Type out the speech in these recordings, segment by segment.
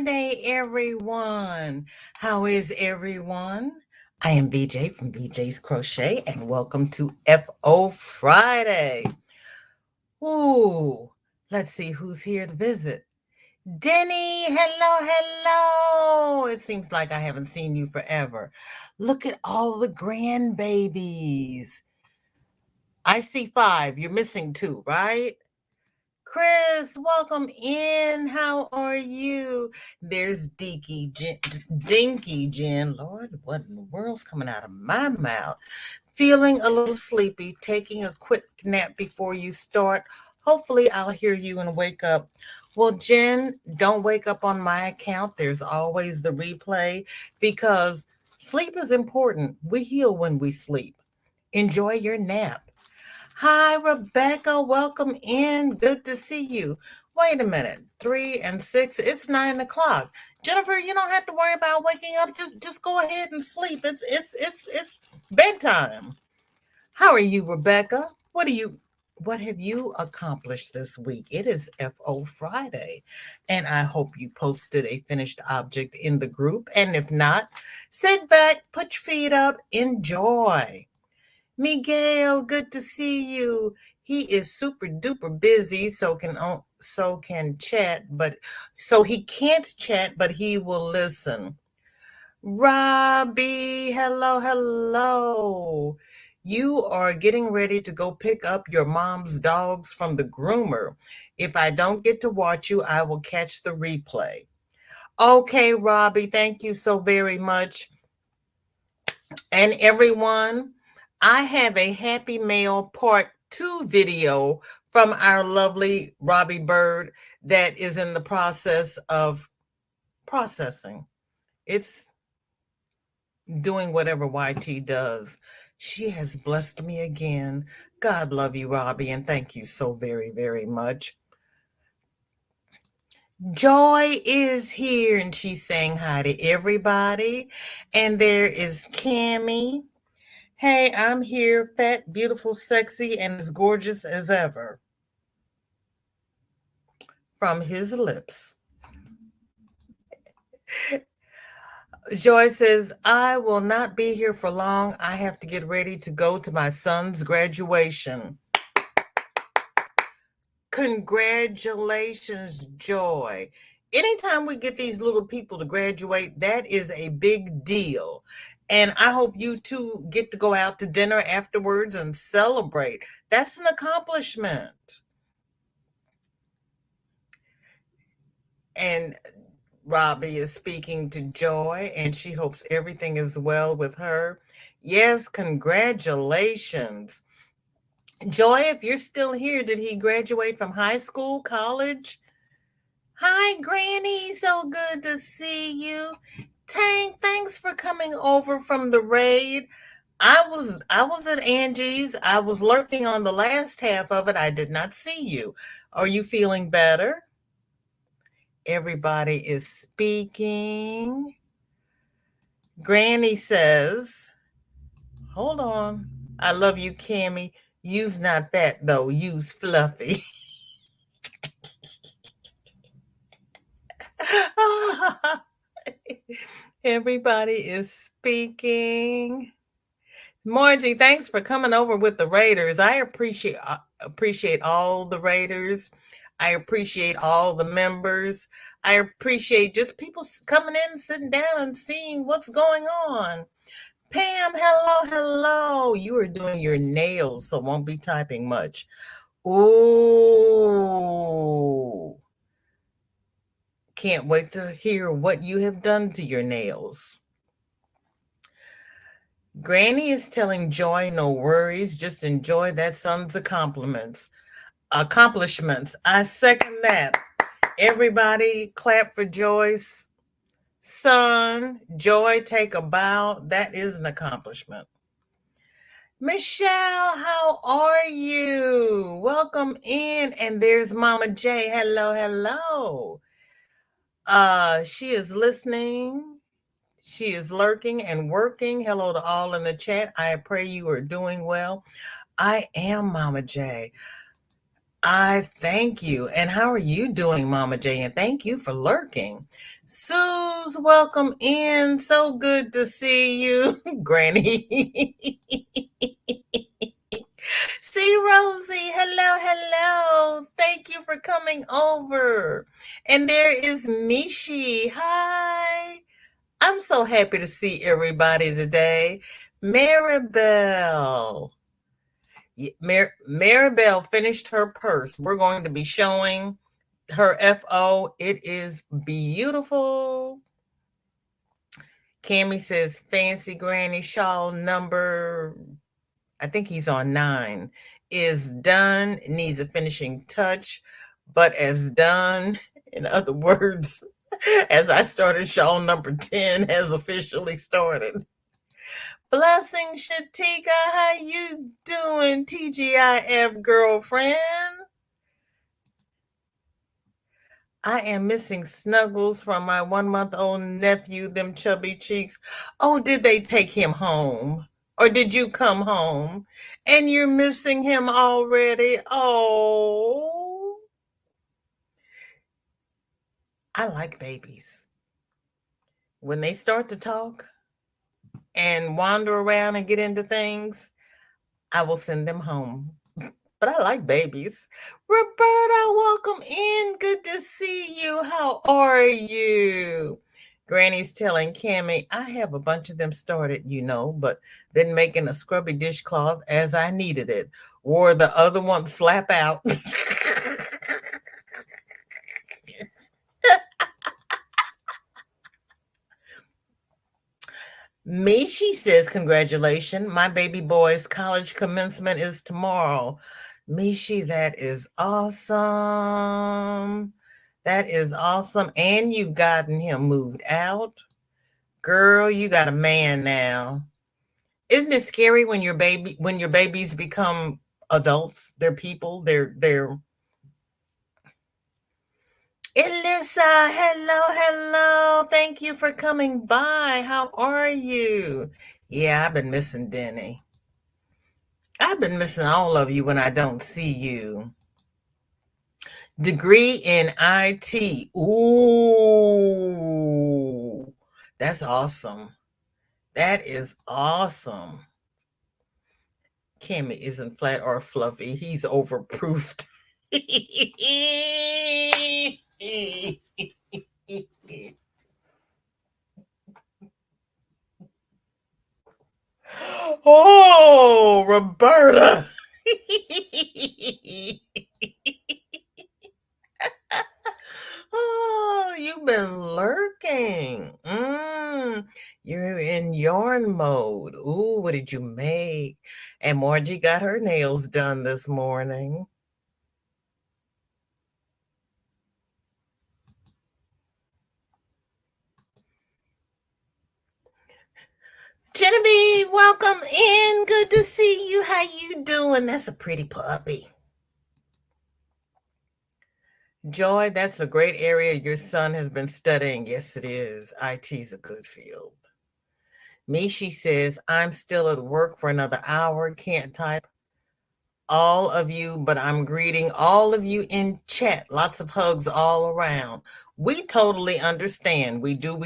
Friday, everyone. How is everyone? I am VJ from VJ's Crochet, and welcome to FO Friday. Ooh, let's see who's here to visit. Denny, hello. It seems like I haven't seen you forever. Look at all the grandbabies. I see 5. You're missing 2, right? Chris, welcome in. How are you? There's Dinky Jen. Lord, what in the world's coming out of my mouth? Feeling a little sleepy, taking a quick nap before you start. Hopefully, I'll hear you and wake up. Well, Jen, don't wake up on my account. There's always the replay because sleep is important. We heal when we sleep. Enjoy your nap. Hi, Rebecca. Welcome in. Good to see you. Wait a minute. 3 and 6. It's 9 o'clock. Jennifer, you don't have to worry about waking up. Just go ahead and sleep. It's bedtime. How are you, Rebecca? What have you accomplished this week? It is FO Friday, and I hope you posted a finished object in the group. And if not, sit back, put your feet up, enjoy. Miguel, good to see you. He is super duper busy, so can chat, but so he can't chat, but he will listen. Robbie, hello. You are getting ready to go pick up your mom's dogs from the groomer. If I don't get to watch you, I will catch the replay. Okay, Robbie, thank you so very much. And everyone, I have a Happy Mail Part 2 video from our lovely Robbie Bird that is in the process of processing. It's doing whatever YT does. She has blessed me again. God love you, Robbie, and thank you so very, very much. Joy is here, and she's saying hi to everybody. And there is Cammie. Hey, I'm here, fat, beautiful, sexy, and as gorgeous as ever. From his lips. Joy says, I will not be here for long. I have to get ready to go to my son's graduation. Congratulations, Joy. Anytime we get these little people to graduate, that is a big deal. And I hope you two get to go out to dinner afterwards and celebrate. That's an accomplishment. And Robbie is speaking to Joy, and she hopes everything is well with her. Yes, congratulations. Joy, if you're still here, did he graduate from high school, college? Hi, Granny. So good to see you. Tank, thanks for coming over from the raid. I was at Angie's. I was lurking on the last half of it. I did not see you. Are you feeling better? Everybody is speaking. Granny says, hold on. I love you, Cammie. Use not that, though. Use Fluffy. Everybody is speaking. Margie, thanks for coming over with the Raiders. I appreciate all the Raiders. I appreciate all the members. I appreciate just people coming in, sitting down, and seeing what's going on. Pam, hello. You are doing your nails, so won't be typing much. Ooh. Can't wait to hear what you have done to your nails. Granny is telling Joy no worries, just enjoy that son's accomplishments. I second that. Everybody clap for Joy's son. Joy, take a bow. That is an accomplishment. Michelle, how are you? Welcome in. And there's Mama J. Hello. She is listening. She is lurking and working. Hello to all in the chat. I pray you are doing well. I am Mama J. I thank you. And how are you doing, Mama J? And thank you for lurking. Suze, welcome in. So good to see you, Granny. See, Rosie, hello, hello. Thank you for coming over. And there is Mishi. Hi. I'm so happy to see everybody today. Maribel. Maribel finished her purse. We're going to be showing her FO. It is beautiful. Cammy says fancy granny shawl number, I think he's on 9, is done. Needs a finishing touch, but as done, in other words, as I started, shawl number 10 has officially started. Blessing Shatika, how you doing, TGIF girlfriend? I am missing snuggles from my 1-month-old nephew, them chubby cheeks. Oh, did they take him home? Or did you come home? And you're missing him already? Oh. I like babies. When they start to talk and wander around and get into things, I will send them home. But I like babies. Roberta, welcome in. Good to see you. How are you? Granny's telling Cammy, I have a bunch of them started, but been making a scrubby dishcloth as I needed it. Wore the other one slap out. Mishi says, congratulations. My baby boy's college commencement is tomorrow. Mishi, that is awesome. That is awesome. And you've gotten him moved out. Girl, you got a man now. Isn't it scary when your babies become adults? They're people. They're Elissa, hello. Thank you for coming by. How are you? Yeah, I've been missing Denny. I've been missing all of you when I don't see you. Degree in IT. Ooh, that's awesome. That is awesome. Cammy isn't flat or fluffy. He's overproofed. Oh, Roberta. Oh, you've been lurking. You're in yarn mode. Ooh, what did you make? And Margie got her nails done this morning. Genevieve, welcome in. Good to see you. How you doing? That's a pretty puppy. Joy, that's a great area your son has been studying. Yes, it is. IT's a good field. Mishi says, I'm still at work for another hour. Can't type all of you, but I'm greeting all of you in chat. Lots of hugs all around. We totally understand. We do.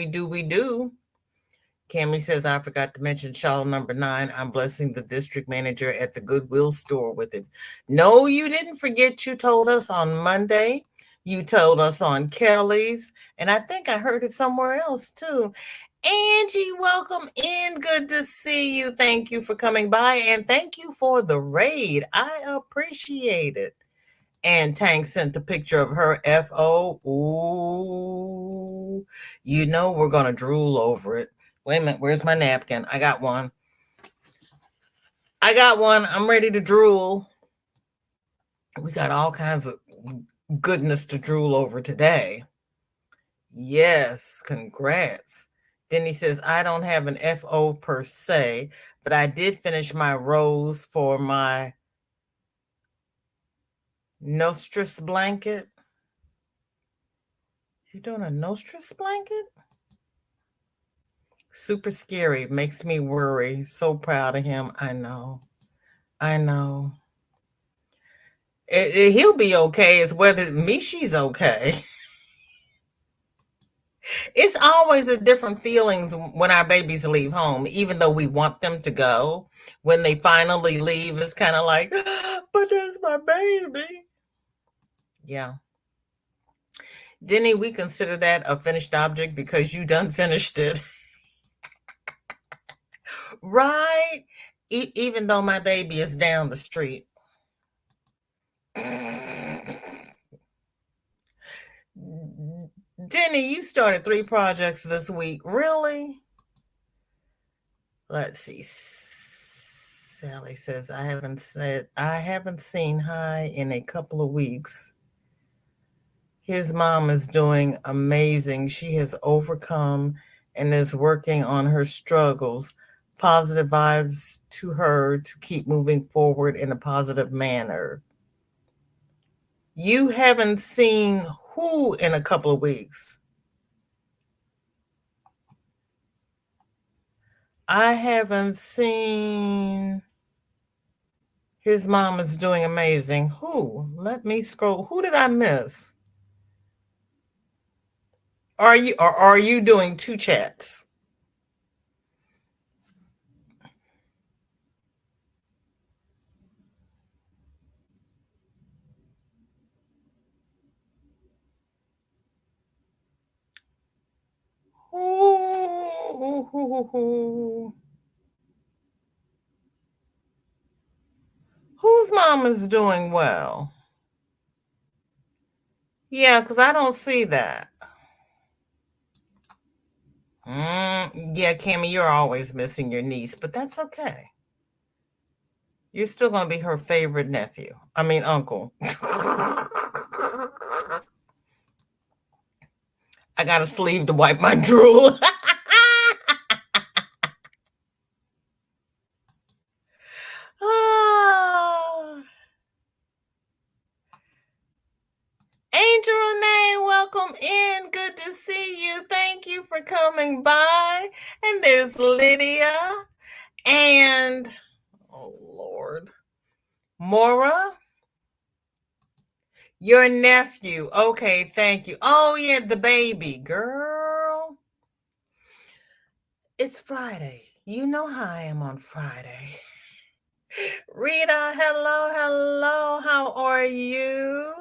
Cammy says, I forgot to mention shawl number 9. I'm blessing the district manager at the Goodwill store with it. No, you didn't forget. You told us on Monday. You told us on Kelly's. And I think I heard it somewhere else too. Angie, welcome in. Good to see you. Thank you for coming by. And thank you for the raid. I appreciate it. And Tang sent a picture of her FO. Ooh, we're going to drool over it. Wait a minute, where's my napkin? I got one. I'm ready to drool. We got all kinds of goodness to drool over today. Yes, congrats. Then he says, I don't have an FO per se, but I did finish my rows for my Nostris blanket. You doing a Nostris blanket? Super scary. Makes me worry. So proud of him. I know. He'll be okay. It's whether Mishi's okay. It's always a different feelings when our babies leave home, even though we want them to go. When they finally leave, it's kind of like, but that's my baby. Yeah. Didn't we consider that a finished object because you done finished it? Right? Even though my baby is down the street. Denny, you started 3 projects this week. Really? Let's see. Sally says I haven't seen Hi in a couple of weeks. His mom is doing amazing. She has overcome and is working on her struggles. Positive vibes to her to keep moving forward in a positive manner. You haven't seen who in a couple of weeks? I haven't seen. His mom is doing amazing. Who? Let me scroll. Who did I miss? Are you doing 2 chats? Who? Whose mom is doing well? Yeah, because I don't see that. Yeah, Cammy, you're always missing your niece, but that's okay. You're still going to be her favorite nephew. I mean, uncle. I got a sleeve to wipe my drool. Ah. Angel Renee, welcome in. Good to see you. Thank you for coming by. And there's Lydia and, oh Lord, Mora, your nephew. Okay, thank you. Oh, yeah, the baby. Girl, it's Friday. You know how I am on Friday. Rita, hello, hello. How are you?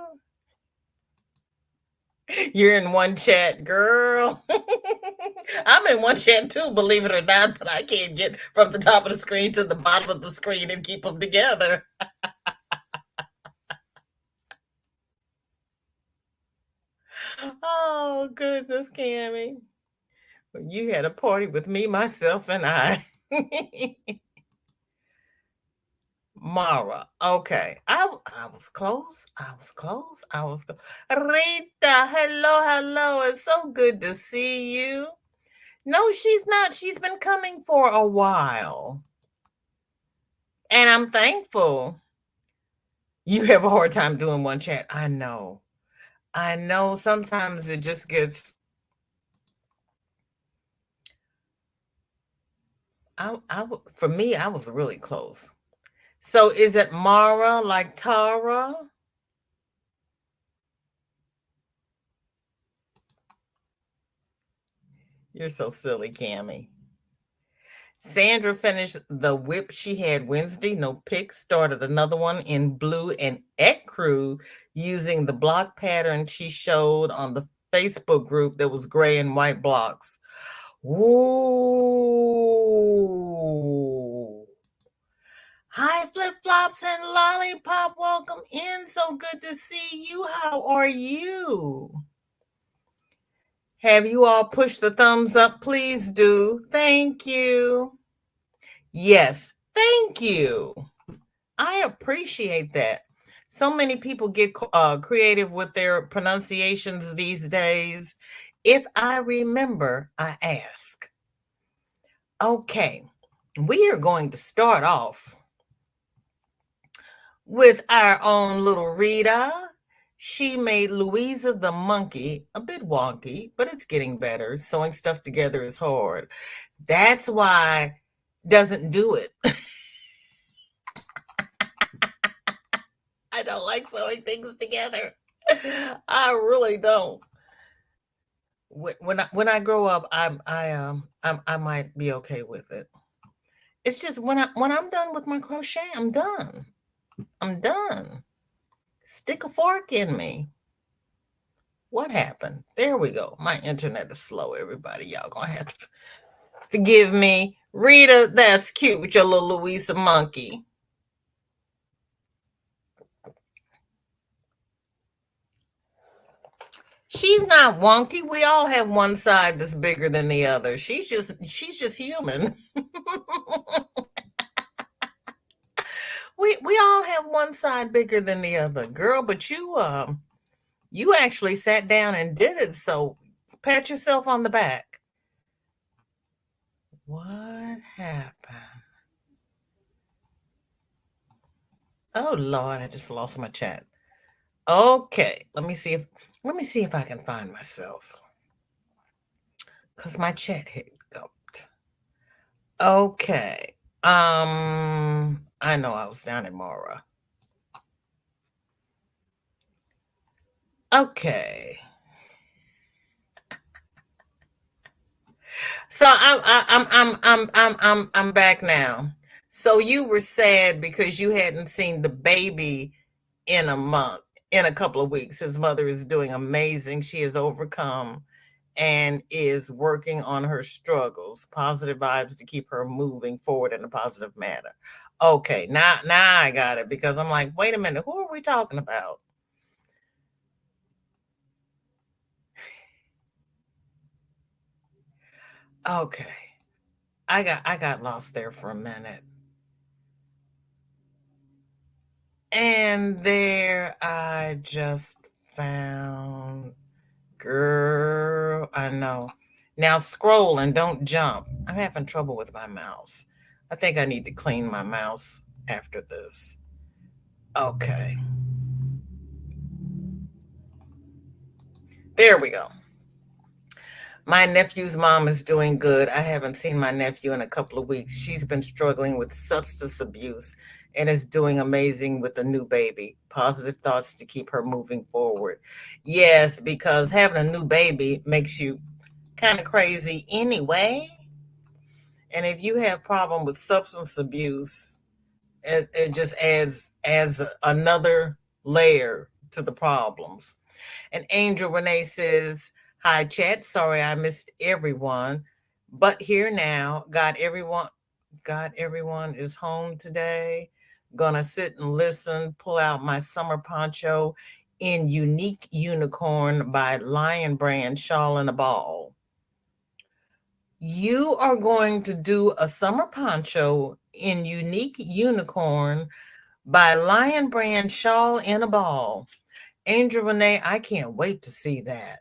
You're in one chat, girl. I'm in one chat too, believe it or not, but I can't get from the top of the screen to the bottom of the screen and keep them together. Oh, goodness, Cammy. You had a party with me, myself, and I. Mara. Okay. I was close. I was close. I was close. Rita, hello, hello. It's so good to see you. No, she's not. She's been coming for a while. And I'm thankful. You have a hard time doing one chat. I know. I know sometimes it just gets. For me, I was really close. So is it Mara like Tara? You're so silly, Cammy. Sandra finished the whip she had Wednesday. No pics. Started another one in blue and ecru using the block pattern she showed on the Facebook group that was gray and white blocks. Ooh. Hi, Flip Flops and Lollipop. Welcome in. So good to see you. How are you? Have you all pushed the thumbs up? Please do. Thank you. Yes, thank you. I appreciate that. So many people get creative with their pronunciations these days. If I remember, I ask. Okay, we are going to start off with our own little Rita. She made Louisa the monkey a bit wonky, but it's getting better. Sewing stuff together is hard. That's why doesn't do it. don't like sewing things together. I really don't. When I grow up, I might be okay with it. It's just when I'm done with my crochet, I'm done. I'm done. Stick a fork in me. What happened? There we go. My internet is slow, everybody. Y'all gonna have to forgive me. Rita, that's cute with your little Louisa monkey. She's not wonky. We all have one side that's bigger than the other. She's just human. We all have one side bigger than the other, girl. But you actually sat down and did it. So pat yourself on the back. What happened? Oh Lord, I just lost my chat. Okay, let me see if I can find myself because my chat hit gulped. Okay. I know I was down in Mara. Okay. So I'm back now. So you were sad because you hadn't seen the baby in a month, in a couple of weeks. His mother is doing amazing. She has overcome and is working on her struggles, positive vibes to keep her moving forward in a positive manner. Okay, now I got it because I'm like, wait a minute, who are we talking about? Okay. I got lost there for a minute. And there I just found girl. I know. Now scroll and don't jump. I'm having trouble with my mouse. I think I need to clean my mouse after this. Okay. There we go. My nephew's mom is doing good. I haven't seen my nephew in a couple of weeks. She's been struggling with substance abuse and is doing amazing with the new baby. Positive thoughts to keep her moving forward. Yes, because having a new baby makes you kind of crazy anyway. And if you have problem with substance abuse, it just adds another layer to the problems. And Angel Renee says, "Hi, chat. Sorry I missed everyone, but here now. Got everyone is home today. Gonna sit and listen. Pull out my summer poncho in Unique Unicorn by Lion Brand Shawl and a Ball. You are going to do a summer poncho in Unique Unicorn by Lion Brand Shawl and a Ball. Angel Renee, I can't wait to see that.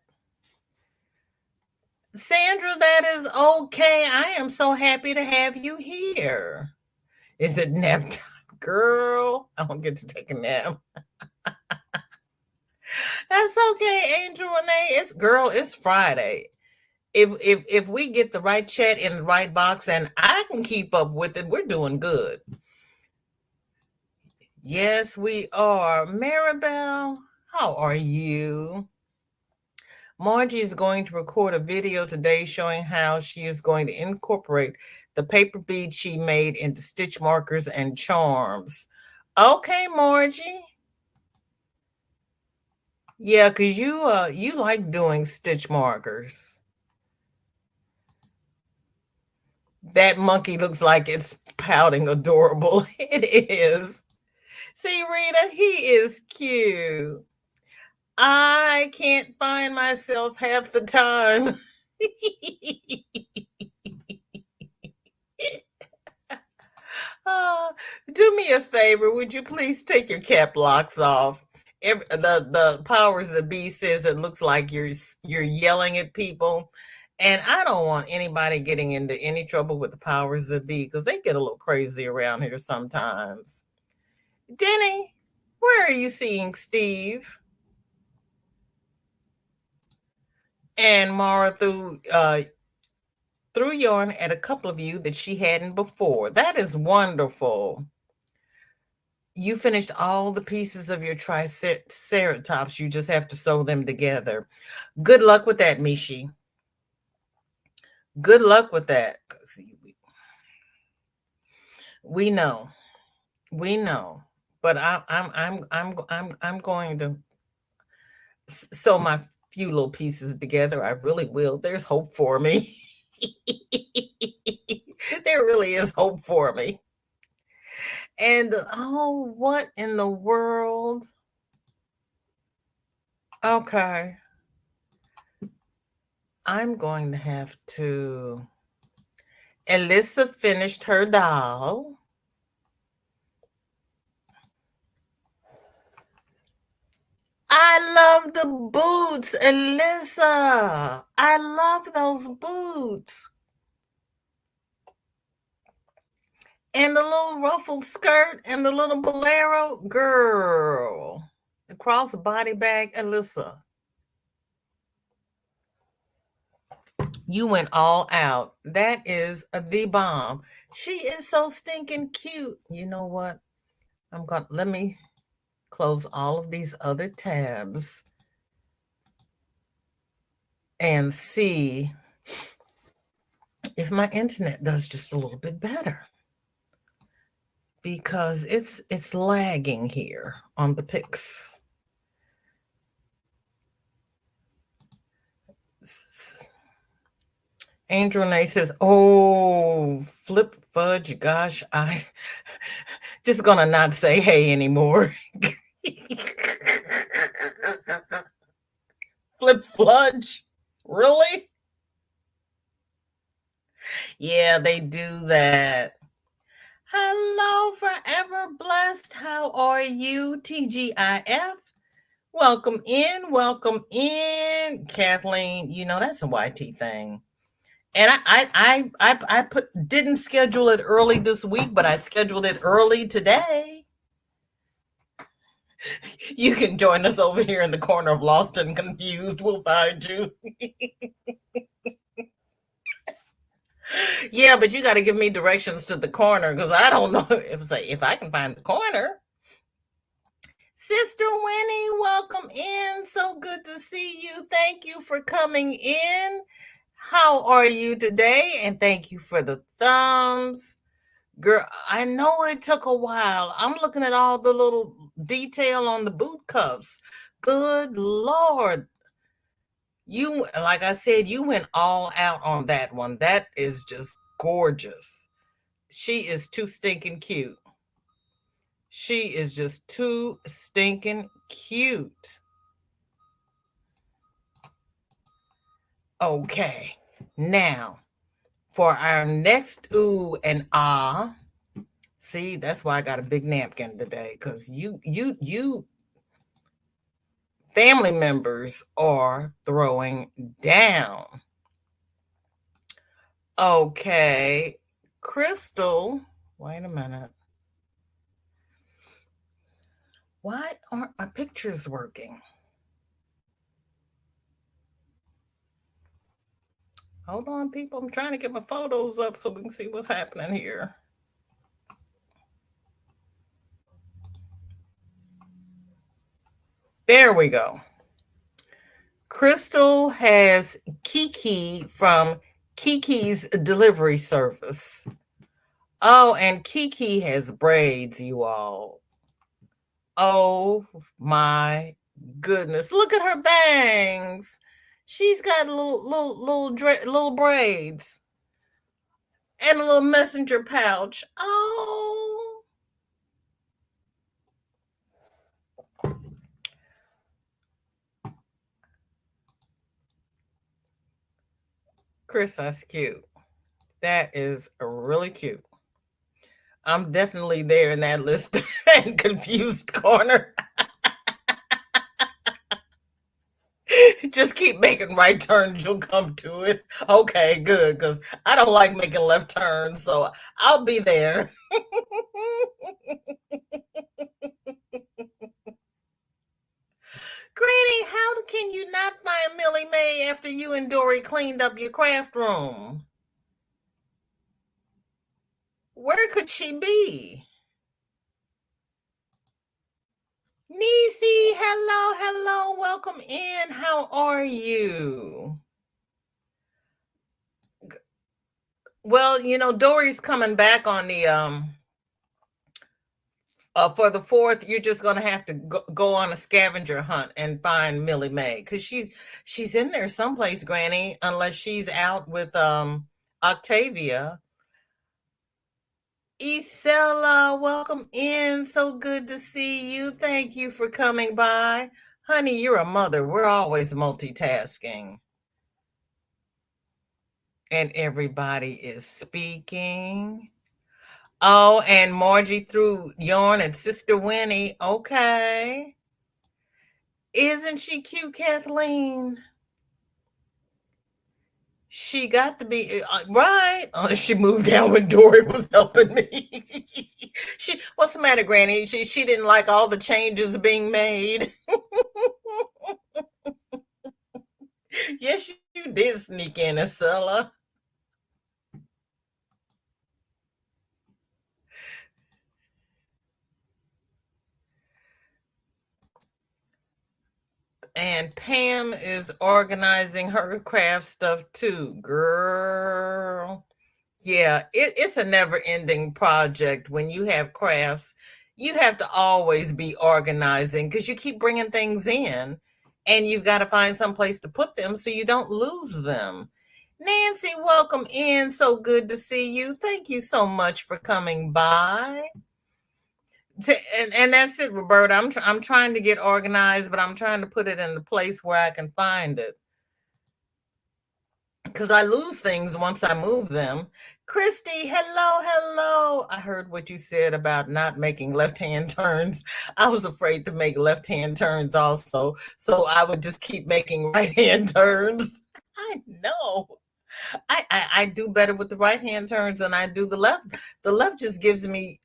Sandra, that is okay. I am so happy to have you here. Is it nap time? Girl, I don't get to take a nap. That's okay, Angel Renee. It's Friday. If we get the right chat in the right box and I can keep up with it, we're doing good. Yes, we are. Maribel, how are you? Margie is going to record a video today showing how she is going to incorporate the paper beads she made into stitch markers and charms. Okay, Margie. Yeah, because you like doing stitch markers. That monkey looks like it's pouting adorable. It is. See, Rita, he is cute. I can't find myself half the time. Uh, do me a favor. Would you please take your cap locks off? The powers that be says it looks like you're yelling at people, and I don't want anybody getting into any trouble with the powers that be because they get a little crazy around here sometimes. Denny, where are you seeing Steve? And Mara threw yarn at a couple of you that she hadn't before. That is wonderful. You finished all the pieces of your triceratops. You just have to sew them together. Good luck with that, Mishi. Good luck with that. We know. We know. But I'm going to sew my few little pieces together. I really will. There's hope for me. There really is hope for me. And oh, what in the world? Okay. I'm going to have to. Alyssa finished her doll. I love the boots, Alyssa. I love those boots. And the little ruffled skirt and the little bolero. Girl. The crossbody bag, Alyssa. You went all out. That is the bomb. She is so stinking cute. You know what? Let me close all of these other tabs and see if my internet does just a little bit better, because it's lagging here on the pics. Angel Renee says, "Oh, flip fudge, gosh, I just gonna not say hey anymore." Flip fudge, really? Yeah, they do that. Hello, forever blessed. How are you, TGIF? Welcome in, welcome in, Kathleen. You know that's a YT thing. And I didn't schedule it early this week, but I scheduled it early today. You can join us over here in the corner of Lost and Confused. We'll find you. Yeah, but you got to give me directions to the corner because I don't know if I can find the corner. Sister Winnie, welcome in. So good to see you. Thank you for coming in. How are you today? And thank you for the thumbs. Girl, I know it took a while. I'm looking at all the little detail on the boot cuffs. Good Lord. You, like I said, you went all out on that one. That is just gorgeous. She is too stinking cute. She is just too stinking cute. Okay. Now, for our next ooh and ah. See, that's why I got a big napkin today, because you family members are throwing down. Okay. Crystal, wait a minute. Why aren't my pictures working? Hold on, people. I'm trying to get my photos up so we can see what's happening here. There we go. Crystal has Kiki from Kiki's delivery service. Oh, and Kiki has braids, you all. Oh my goodness. Look at her bangs. She's got little braids and a little messenger pouch. Oh. Chris, that's cute. That is really cute. I'm definitely there in that list and confused corner. Just keep making right turns, you'll come to it. Okay, good, because I don't like making left turns, so I'll be there. Granny, how can you not find Millie Mae after you and Dory cleaned up your craft room? Where could she be? Nisi, hello, hello, welcome in. How are you? Well, Dory's coming back on the for the 4th. You're just gonna have to go on a scavenger hunt and find Millie Mae because she's in there someplace, Granny, unless she's out with Octavia. Isela, welcome in. So good to see you. Thank you for coming by. Honey, you're a mother. We're always multitasking. And everybody is speaking. Oh, and Margie threw yarn at Sister Winnie. Okay. Isn't she cute, Kathleen? She got to be right. She moved down when Dory was helping me. What's the matter, Granny? She didn't like all the changes being made. Yes, you did sneak in, Acela. And Pam is organizing her craft stuff too, girl. Yeah, it's a never ending project when you have crafts. You have to always be organizing because you keep bringing things in and you've got to find some place to put them so you don't lose them. Nancy, welcome in. So good to see you. Thank you so much for coming by. And that's it, Roberta. I'm trying to get organized, but I'm trying to put it in a place where I can find it because I lose things once I move them. Christy, hello, hello. I heard what you said about not making left-hand turns. I was afraid to make left-hand turns also, so I would just keep making right-hand turns. I know. I do better with the right-hand turns than I do the left. The left just gives me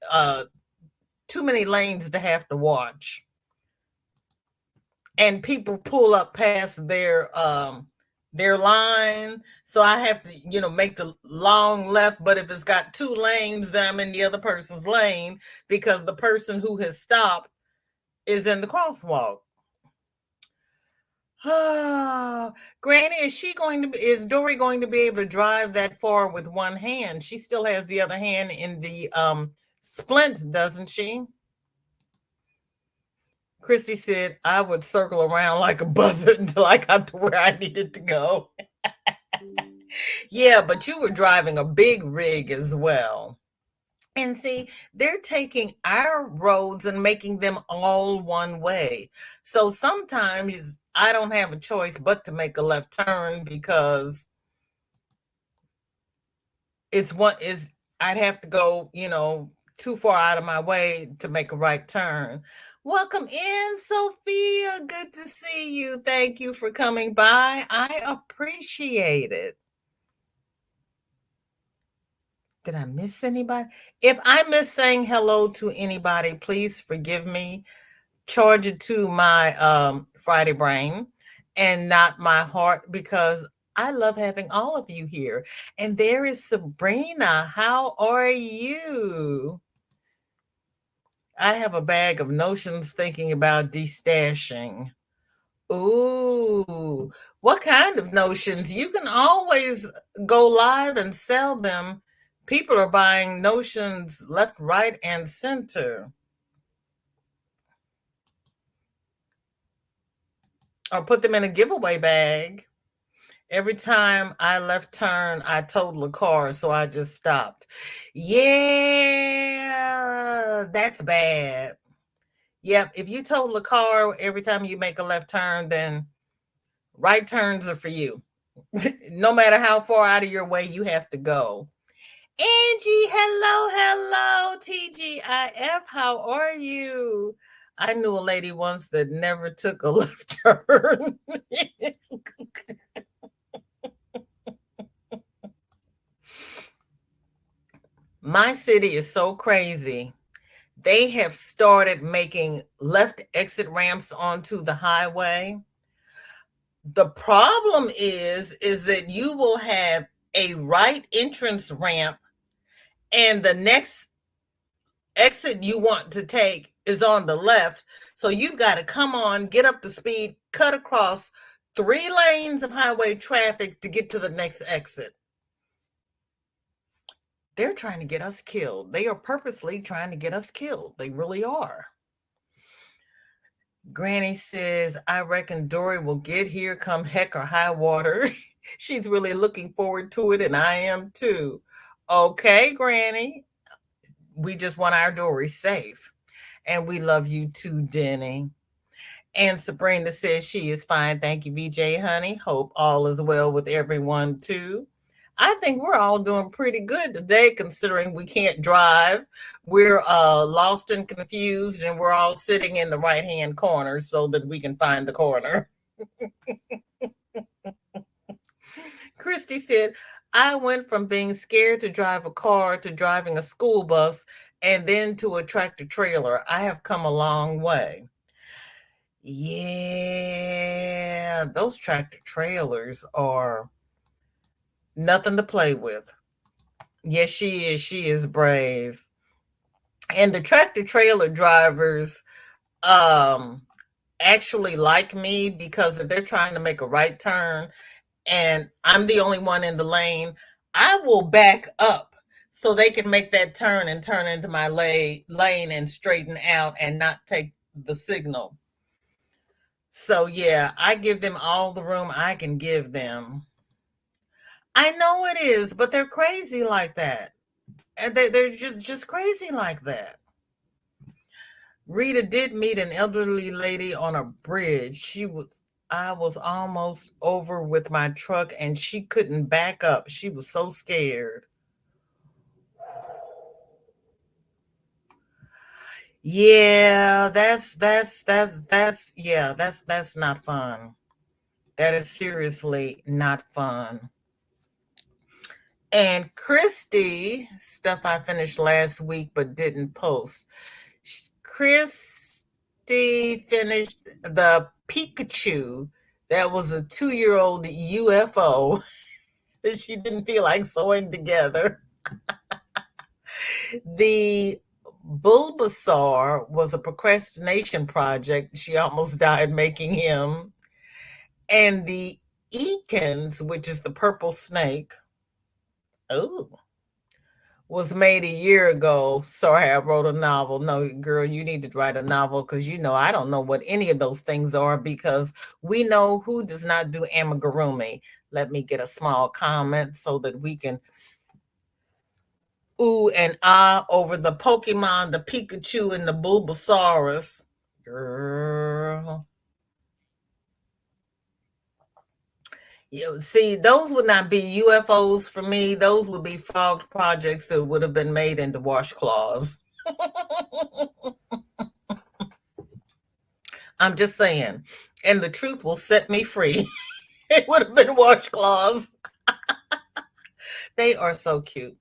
too many lanes to have to watch. And people pull up past their line, so I have to make the long left, but if it's got 2 lanes, then I'm in the other person's lane because the person who has stopped is in the crosswalk. Granny, is Dory going to be able to drive that far with one hand? She still has the other hand in the splints, doesn't she? Christy said I would circle around like a buzzard until I got to where I needed to go. Yeah, but you were driving a big rig as well. And see, they're taking our roads and making them all one way. So sometimes I don't have a choice but to make a left turn because I'd have to go, too far out of my way to make a right turn. Welcome in, Sophia. Good to see you. Thank you for coming by. I appreciate it. Did I miss anybody? If I miss saying hello to anybody, please forgive me. Charge it to my Friday brain and not my heart because I love having all of you here. And there is Sabrina. How are you? I have a bag of notions thinking about destashing. Ooh, what kind of notions? You can always go live and sell them. People are buying notions left, right, and center. Or put them in a giveaway bag. Every time I left turn, I totaled a car, so I just stopped. Yeah, that's bad. Yep, if you total a car every time you make a left turn, then right turns are for you. No matter how far out of your way you have to go. Angie, hello, hello, TGIF. How are you? I knew a lady once that never took a left turn. My city is so crazy. They have started making left exit ramps onto the highway. The problem is that you will have a right entrance ramp and the next exit you want to take is on the left. So you've got to come on, get up to speed, cut across 3 lanes of highway traffic to get to the next exit. They're trying to get us killed. They are purposely trying to get us killed. They really are. Granny says, I reckon Dory will get here come heck or high water. She's really looking forward to it, and I am too. Okay, Granny. We just want our Dory safe. And we love you too, Denny. And Sabrina says she is fine. Thank you, VJ, honey. Hope all is well with everyone too. I think we're all doing pretty good today, considering we can't drive. We're lost and confused, and we're all sitting in the right-hand corner so that we can find the corner. Christy said, I went from being scared to drive a car to driving a school bus and then to a tractor trailer. I have come a long way. Yeah, those tractor trailers are nothing to play with. Yes, she is. She is brave. And the tractor trailer drivers actually like me, because if they're trying to make a right turn and I'm the only one in the lane, I will back up so they can make that turn and turn into my lane and straighten out and not take the signal. So yeah, I give them all the room I can give them. I know it is, but they're crazy like that. And they're just crazy like that. Rita did meet an elderly lady on a bridge. I was almost over with my truck and she couldn't back up. She was so scared. Yeah, that's not fun. That is seriously not fun. And Christy, stuff I finished last week but didn't post. Christy finished the Pikachu that was a 2-year-old UFO that she didn't feel like sewing together. The Bulbasaur was a procrastination project. She almost died making him. And the Ekans, which is the purple snake, was made a year ago. Sorry, I wrote a novel. No, girl, you need to write a novel, because I don't know what any of those things are, because we know who does not do amigurumi. Let me get a small comment so that we can ooh and ah over the Pokemon, the Pikachu and the Bulbasaurus. Girl. See, those would not be UFOs for me. Those would be fraud projects that would have been made into washcloths. I'm just saying. And the truth will set me free. It would have been washcloths. They are so cute.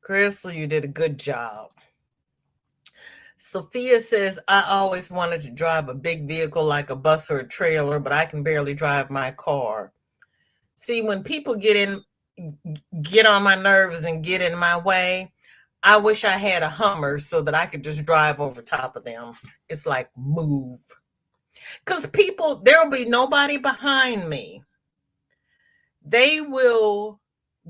Crystal, you did a good job. Sophia says, I always wanted to drive a big vehicle like a bus or a trailer, but I can barely drive my car. See, when people get on my nerves and get in my way, I wish I had a Hummer so that I could just drive over top of them. It's like, move. Because there will be nobody behind me. They will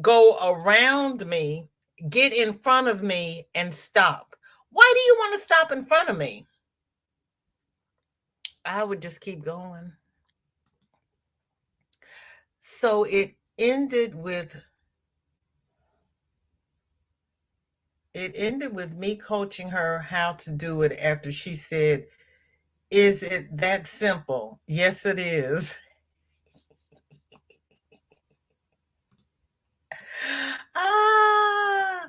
go around me, get in front of me, and stop. Why do you want to stop in front of me? I would just keep going. So it ended with me coaching her how to do it after she said, is it that simple? Yes, it is. Ah,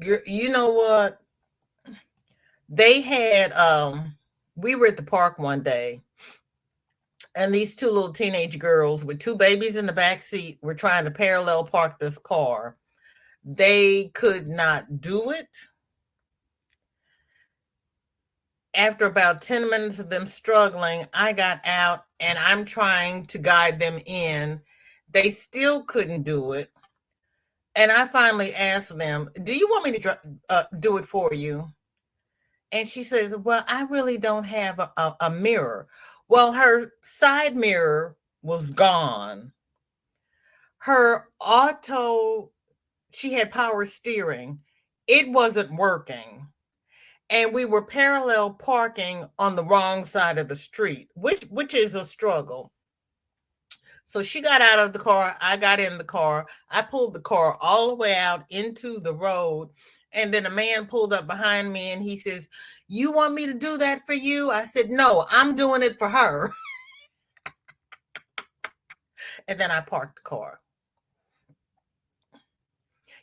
you know what? They had, we were at the park one day, and these 2 little teenage girls with 2 babies in the back seat were trying to parallel park this car. They could not do it. After about 10 minutes of them struggling, I got out and I'm trying to guide them in. They still couldn't do it. And I finally asked them, do you want me to do it for you? And she says, well, I really don't have a mirror. Well, her side mirror was gone. Her auto, she had power steering. It wasn't working. And we were parallel parking on the wrong side of the street, which is a struggle. So she got out of the car, I got in the car, I pulled the car all the way out into the road, and then a man pulled up behind me and he says, "You want me to do that for you?" I said, "No, I'm doing it for her." And then I parked the car.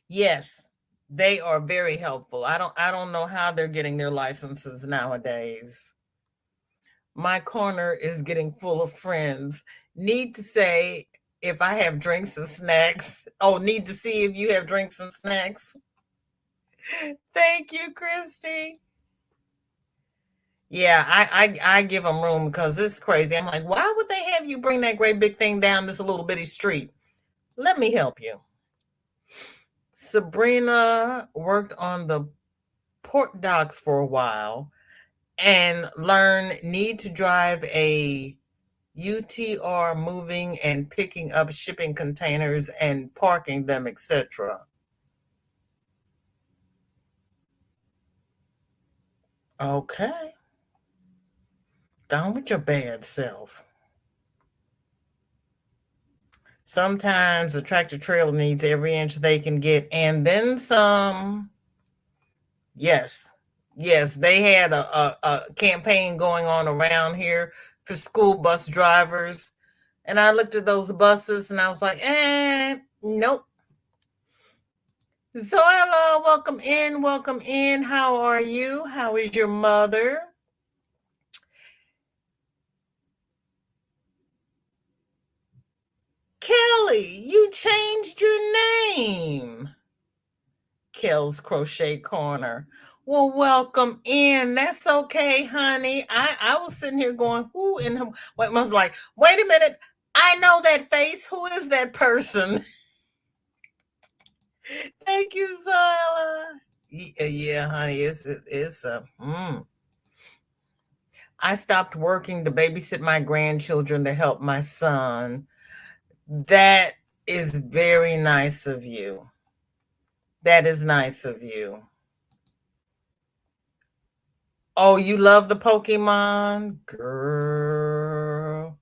Yes, they are very helpful. I don't know how they're getting their licenses nowadays. My corner is getting full of friends. Need to say if I have drinks and snacks. Oh, need to see if you have drinks and snacks. Thank you, Christy. Yeah, I give them room because it's crazy. I'm like, why would they have you bring that great big thing down this little bitty street? Let me help you. Sabrina worked on the port docks for a while and learned need to drive a UTR, moving and picking up shipping containers and parking them, etc. Okay. Gone with your bad self. Sometimes a tractor trailer needs every inch they can get and then some. Yes. Yes, they had a campaign going on around here for school bus drivers. And I looked at those buses and I was like, nope. Zoila, welcome in, welcome in. How are you? How is your mother? Kelly, you changed your name. Kel's Crochet Corner. Well, welcome in. That's okay, honey. I was sitting here going, who in the what was like, wait a minute. I know that face. Who is that person? Thank you, Zoila. Yeah, honey. It's I stopped working to babysit my grandchildren to help my son. That is very nice of you. That is nice of you. Oh, you love the Pokemon? Girl.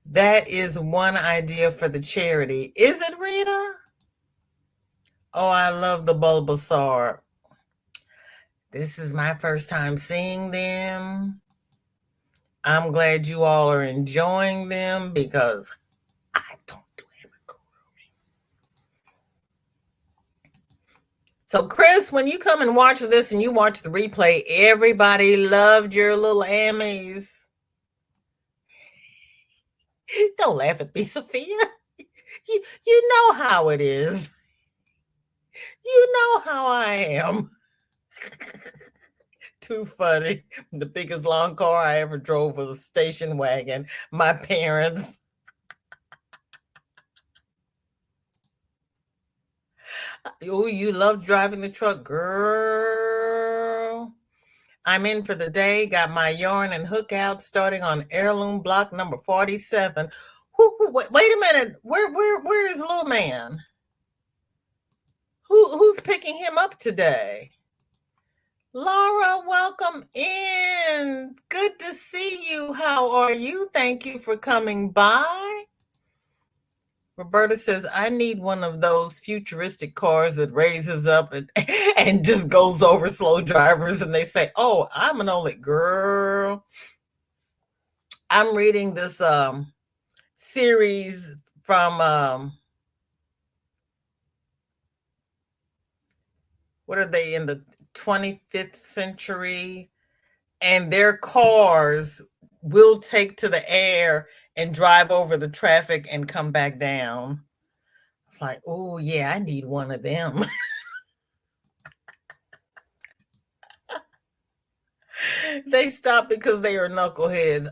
That is one idea for the charity. Is it, Rita? Oh, I love the Bulbasaur. This is my first time seeing them. I'm glad you all are enjoying them because I don't do amigurumi. So, Chris, when you come and watch this and you watch the replay, everybody loved your little Ammies. Don't laugh at me, Sophia. You know how it is. You know how I am. Too funny. The biggest long car I ever drove was a station wagon. My parents. Oh, you love driving the truck, girl. I'm in for the day. Got my yarn and hook out starting on heirloom block number 47. Wait a minute. Where is little man? Who's picking him up today? Laura, welcome in. Good to see you. How are you? Thank you for coming by. Roberta says, I need one of those futuristic cars that raises up and just goes over slow drivers. And they say, oh, I'm an only girl. I'm reading this series from what are they in the 25th century? And their cars will take to the air and drive over the traffic and come back down. It's like, oh yeah, I need one of them. They stop because they are knuckleheads.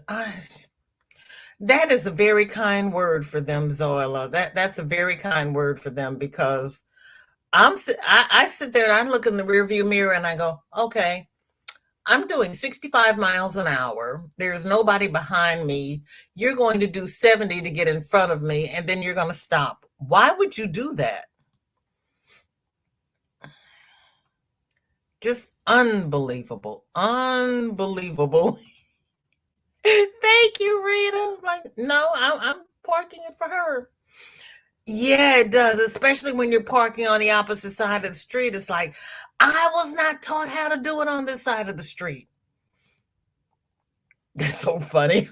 That is a very kind word for them, Zoila. That's a very kind word for them because I sit there and I look in the rearview mirror and I go, okay, I'm doing 65 miles an hour. There's nobody behind me. You're going to do 70 to get in front of me, and then you're going to stop. Why would you do that? Just unbelievable. Unbelievable. Thank you, Rita. Like, no, I'm parking it for her. Yeah, it does, especially when you're parking on the opposite side of the street. It's like, I was not taught how to do it on this side of the street. That's so funny.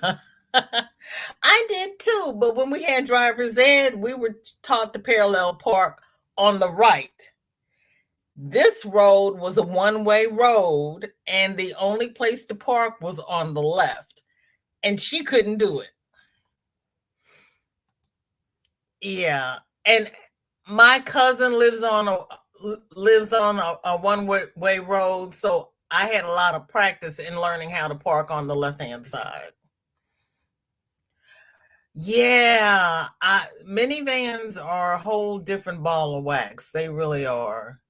I did too, but when we had driver's ed, we were taught to parallel park on the right. This road was a one-way road, and the only place to park was on the left, and she couldn't do it. Yeah, and my cousin lives on a one-way road, so I had a lot of practice in learning how to park on the left-hand side. Yeah, minivans are a whole different ball of wax. They really are.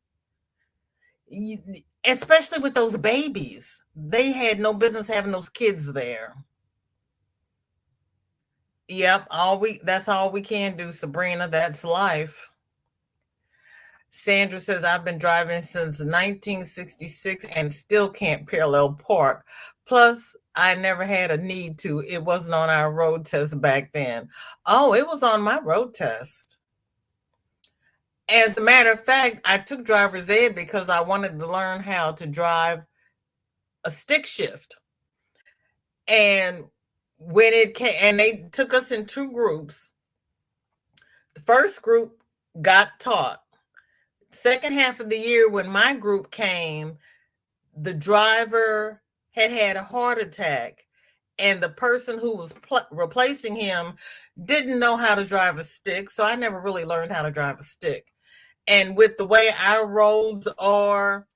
Especially with those babies. They had no business having those kids there. Yep, that's all we can do, Sabrina. That's life. Sandra says I've been driving since 1966 and still can't parallel park. Plus, I never had a need to. It wasn't on our road test back then. Oh, it was on my road test. As a matter of fact, I took driver's ed because I wanted to learn how to drive a stick shift. And when it came, and they took us in two groups. The first group got taught. Second half of the year, when my group came, the driver had a heart attack, and the person who was replacing him didn't know how to drive a stick. So I never really learned how to drive a stick. And with the way our roads are,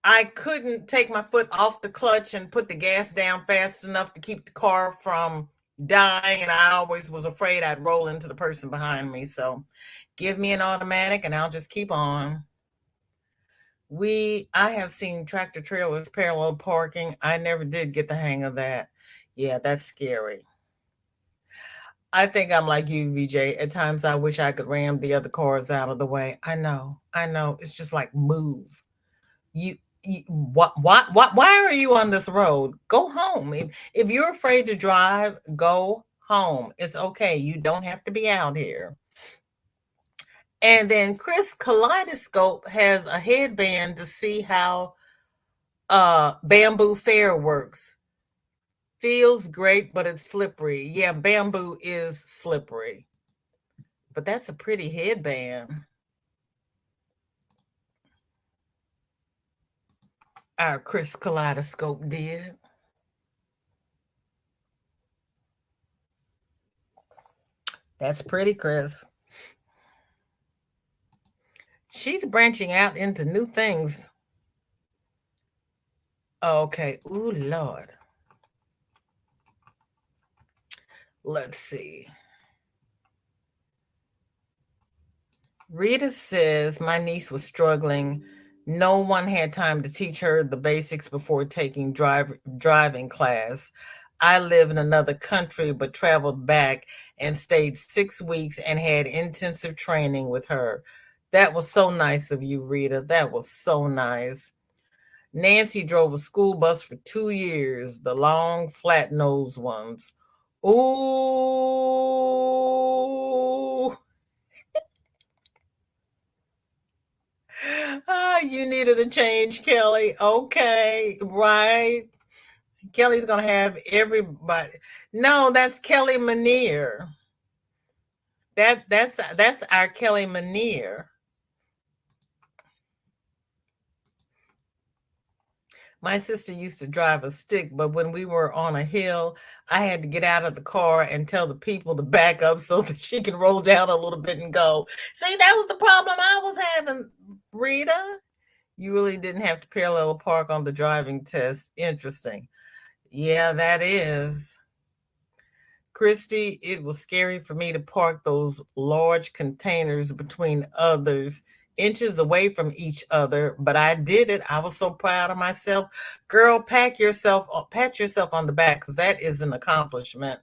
I couldn't take my foot off the clutch and put the gas down fast enough to keep the car from dying. And I always was afraid I'd roll into the person behind me. So give me an automatic and I'll just keep on. I have seen tractor trailers parallel parking. I never did get the hang of that. Yeah, that's scary. I think I'm like you, VJ. At times I wish I could ram the other cars out of the way. I know. I know. It's just like move. Why are you on this road? Go home. If you're afraid to drive, go home. It's okay. You don't have to be out here. And then Chris Kaleidoscope has a headband to see how bamboo fair works. Feels great, but it's slippery. Yeah, bamboo is slippery. But that's a pretty headband. Our Chris Kaleidoscope did. That's pretty, Chris. She's branching out into new things. Okay. Ooh, Lord. Let's see. Rita says my niece was struggling. No one had time to teach her the basics before taking driving class. I live in another country but traveled back and stayed 6 weeks and had intensive training with her. That was so nice of you, Rita. That was so nice. Nancy drove a school bus for 2 years, the long, flat nosed ones. Ooh. Ah, you needed a change, Kelly. Okay, right. Kelly's gonna have everybody. No, that's Kelly Manier. That's our Kelly Manier. My sister used to drive a stick, but when we were on a hill, I had to get out of the car and tell the people to back up so that she could roll down a little bit and go. See, that was the problem I was having, Rita. You really didn't have to parallel park on the driving test. Interesting. Yeah, that is. Christy, it was scary for me to park those large containers between others, inches away from each other, but I did it. I was so proud of myself. Girl, pat yourself on the back because that is an accomplishment.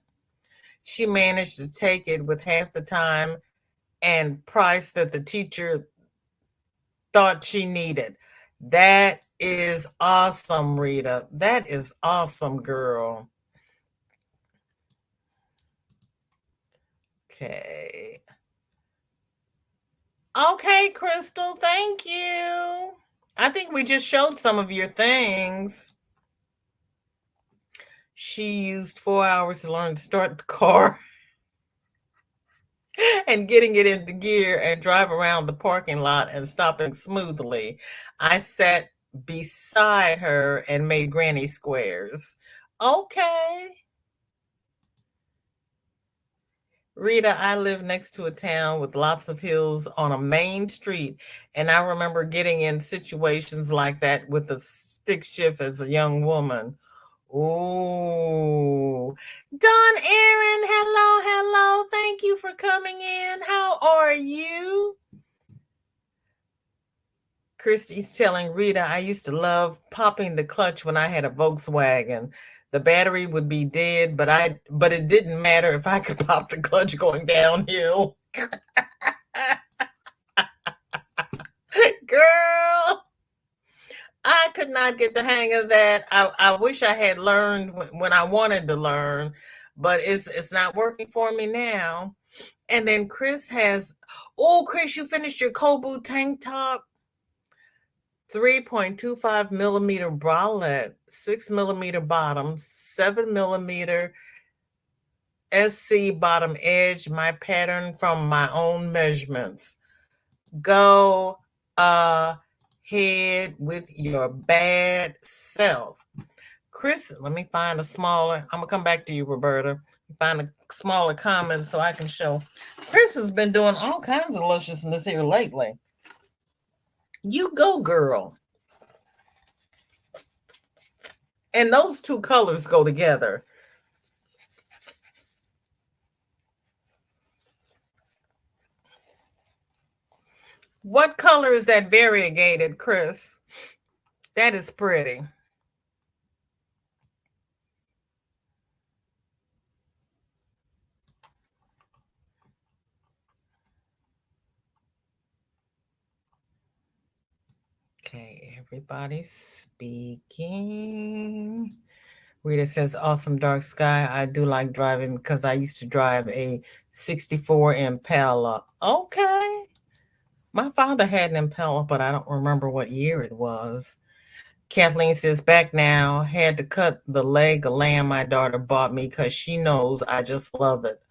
She managed to take it with half the time and price that the teacher thought she needed. That is awesome, Rita. That is awesome, girl. Okay. Okay, Crystal, thank you. I think we just showed some of your things. She used 4 hours to learn to start the car and getting it into gear and drive around the parking lot and stopping smoothly. I sat beside her and made granny squares. Okay. Rita, I live next to a town with lots of hills on a main street, and I remember getting in situations like that with a stick shift as a young woman. Oh, Don Aaron, hello, hello. Thank you for coming in. How are you? Christy's telling Rita, I used to love popping the clutch when I had a Volkswagen. The battery would be dead, but it didn't matter if I could pop the clutch going downhill. Girl, I could not get the hang of that. I wish I had learned when I wanted to learn, but it's not working for me now. And then Chris has, oh, Chris, you finished your Kobu tank top. 3.25 millimeter bralette, 6 millimeter bottom, 7 millimeter SC bottom edge, my pattern from my own measurements. Go ahead with your bad self. Chris, let me find a smaller, I'm gonna come back to you, Roberta. Find a smaller comment so I can show. Chris has been doing all kinds of lusciousness here lately. You go, girl. And those two colors go together. What color is that variegated, Chris? That is pretty. Okay, everybody's speaking. Rita says, awesome dark sky. I do like driving because I used to drive a 64 Impala. Okay. My father had an Impala, but I don't remember what year it was. Kathleen says, back now, had to cut the leg of lamb my daughter bought me because she knows I just love it.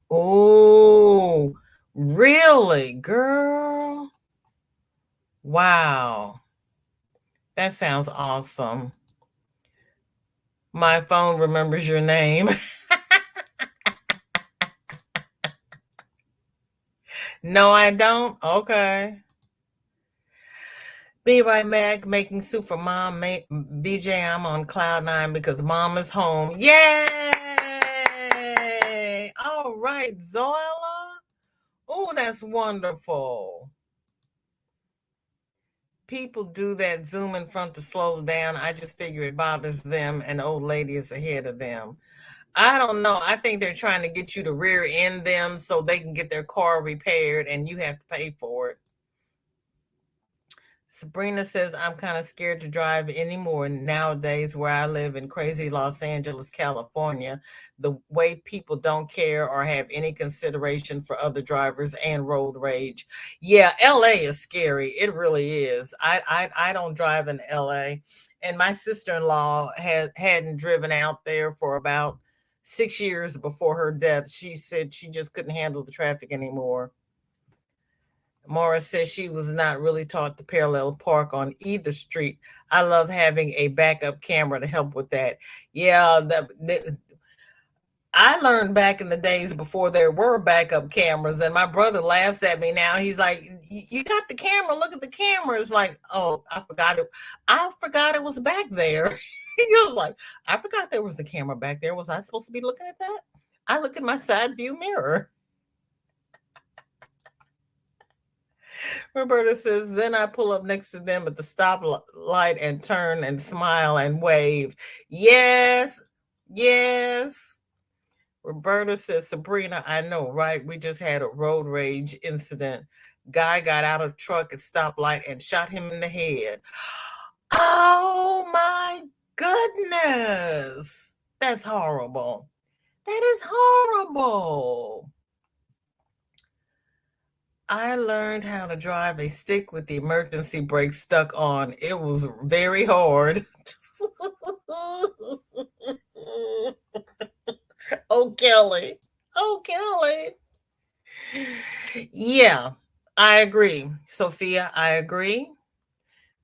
Oh, really, girl? Wow. That sounds awesome. My phone remembers your name. No, I don't. Okay. Be right back, making soup for mom. BJ, I'm on cloud nine because mom is home. Yay! All right, Zoila. Oh, that's wonderful. People do that zoom in front to slow down. I just figure it bothers them. An old lady is ahead of them. I don't know. I think they're trying to get you to rear end them so they can get their car repaired and you have to pay for it. Sabrina says, I'm kind of scared to drive anymore nowadays where I live in crazy Los Angeles, California. The way people don't care or have any consideration for other drivers and road rage. Yeah, LA is scary. It really is. I don't drive in LA. And my sister-in-law hadn't driven out there for about 6 years before her death. She said she just couldn't handle the traffic anymore. Morris says she was not really taught to parallel park on either street. I love having a backup camera to help with that. Yeah, I learned back in the days before there were backup cameras, and my brother laughs at me now. He's like, "You got the camera? Look at the camera." It's like, oh, I forgot it. I forgot it was back there. He was like, I forgot there was a camera back there. Was I supposed to be looking at that? I look at my side view mirror. Roberta says, then I pull up next to them at the stoplight and turn and smile and wave. Yes, yes. Roberta says, Sabrina, I know, right? We just had a road rage incident. Guy got out of truck at stoplight and shot him in the head. Oh my goodness. That's horrible. That is horrible. I learned how to drive a stick with the emergency brake stuck on. It was very hard. Oh, Kelly. Oh, Kelly. Yeah, I agree. Sophia, I agree.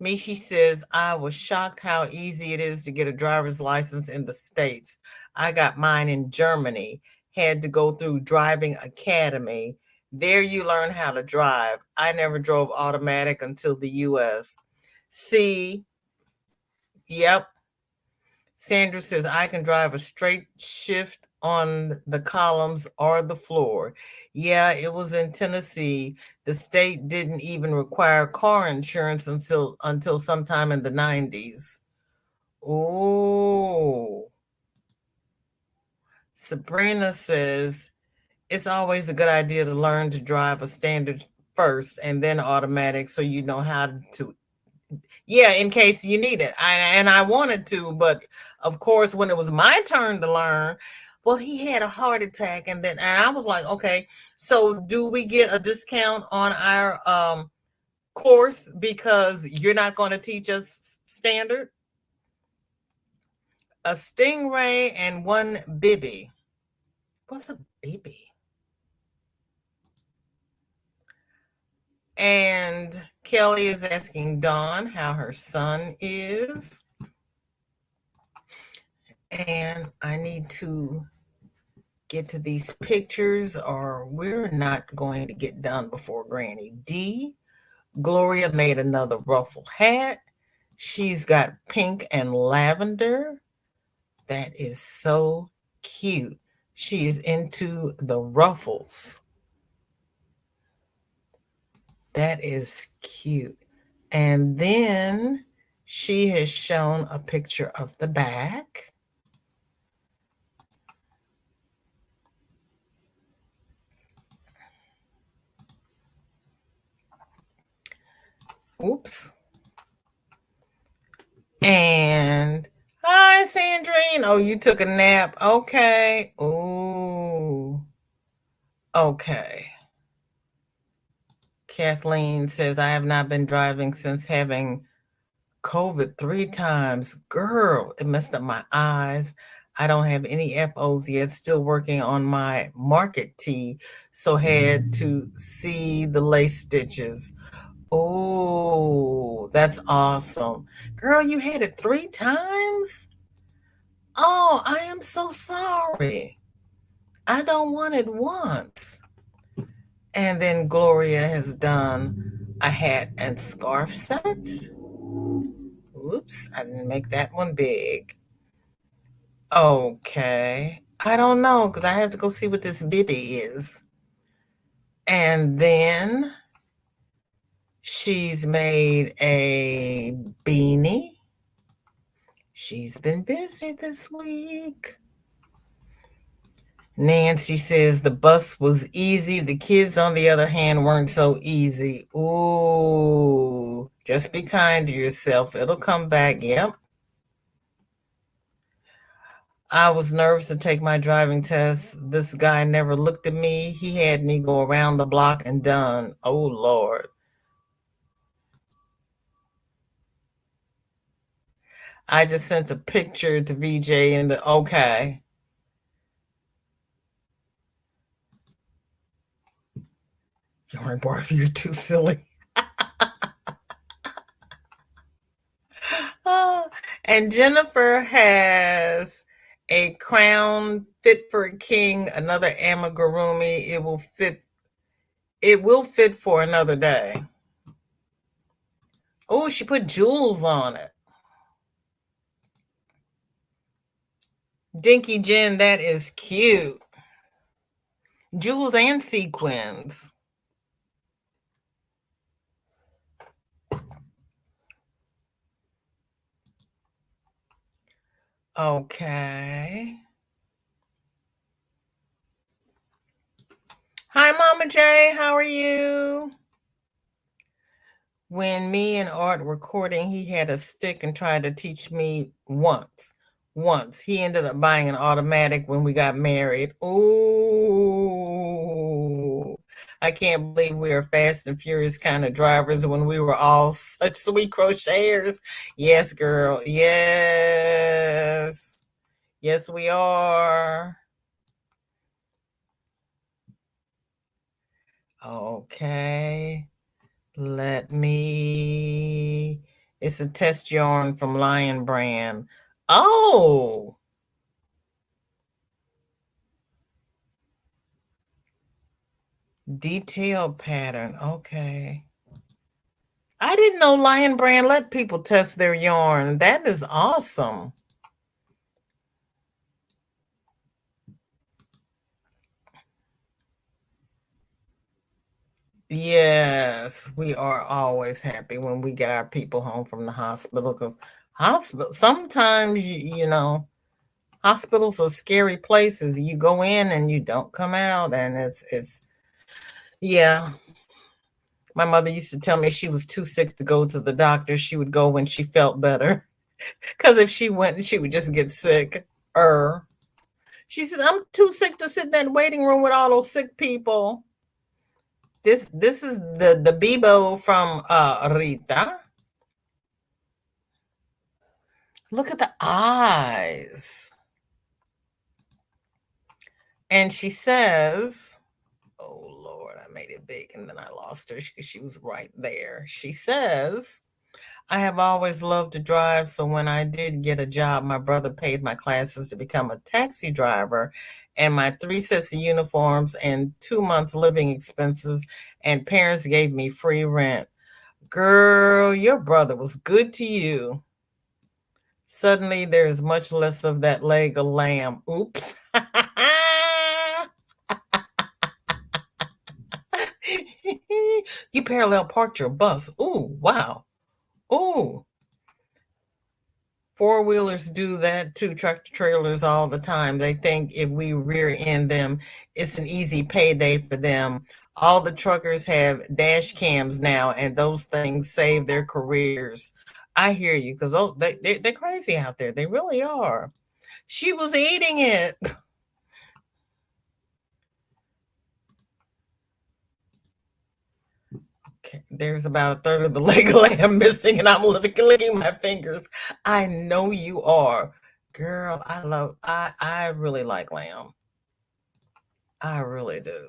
Mishi says, I was shocked how easy it is to get a driver's license in the States. I got mine in Germany, had to go through driving academy. There you learn how to drive. I never drove automatic until the US. See, yep. Sandra says, I can drive a straight shift on the columns or the floor. Yeah, it was in Tennessee. The state didn't even require car insurance until sometime in the 90s. Oh. Sabrina says, it's always a good idea to learn to drive a standard first and then automatic so you know how to, yeah, in case you need it. I wanted to, but of course, when it was my turn to learn, well, he had a heart attack, and I was like, okay, so do we get a discount on our course because you're not going to teach us standard? A stingray and one bibby. What's a bibby? And Kelly is asking Dawn how her son is. And I need to get to these pictures or we're not going to get done before Granny D. Gloria made another ruffle hat. She's got pink and lavender. That is so cute. She is into the ruffles. That is cute. And then she has shown a picture of the back. Oops. And hi, Sandrine. Oh, you took a nap. Okay. Oh, okay. Kathleen says, I have not been driving since having COVID 3 times. Girl, it messed up my eyes. I don't have any FOs yet. Still working on my market tee. So had to see the lace stitches. Oh, that's awesome. Girl, you had it 3 times? Oh, I am so sorry. I don't want it once. And then Gloria has done a hat and scarf set. Oops, I didn't make that one big. Okay. I don't know because I have to go see what this bibby is. And then she's made a beanie. She's been busy this week. Nancy says the bus was easy. The kids, on the other hand, weren't so easy. Ooh, just be kind to yourself. It'll come back. Yep. I was nervous to take my driving test. This guy never looked at me. He had me go around the block and done. Oh, Lord. I just sent a picture to VJ in the, okay. Yarn Barf, you're too silly. Oh, and Jennifer has a crown fit for a king, another amigurumi. It will fit for another day. Oh, she put jewels on it. Dinky Jen, that is cute. Jewels and sequins. Okay. Hi, Mama J. How are you? When me and Art were courting, he had a stick and tried to teach me once. Once. He ended up buying an automatic when we got married. Ooh. I can't believe we are fast and furious kind of drivers when we were all such sweet crocheters. Yes, girl. Yes. Yes, we are. Okay. Let me. It's a test yarn from Lion Brand. Oh, detailed pattern. Okay. I didn't know Lion Brand let people test their yarn. That is awesome. Yes, we are always happy when we get our people home from the hospital because hospital sometimes hospitals are scary places. You go in and you don't come out, and it's yeah. My mother used to tell me she was too sick to go to the doctor. She would go when she felt better. Because if she went, she would just get sick. She says, I'm too sick to sit in that waiting room with all those sick people. This is the Bibo from Rita. Look at the eyes. And she says, oh Lord, I made it big and then I lost her. She was right there. She says, I have always loved to drive, so when I did get a job, my brother paid my classes to become a taxi driver and my 3 sets of uniforms and 2 months living expenses, and parents gave me free rent. Girl, your brother was good to you. Suddenly, there is much less of that leg of lamb. Oops. You parallel parked your bus. Ooh, wow. Ooh. Four-wheelers do that too, tractor trailers all the time. They think if we rear end them, it's an easy payday for them. All the truckers have dash cams now, and those things save their careers. I hear you, because they're crazy out there. They really are. She was eating it. Okay, there's about a third of the leg of lamb missing, and I'm licking my fingers. I know you are. Girl, I really like lamb. I really do.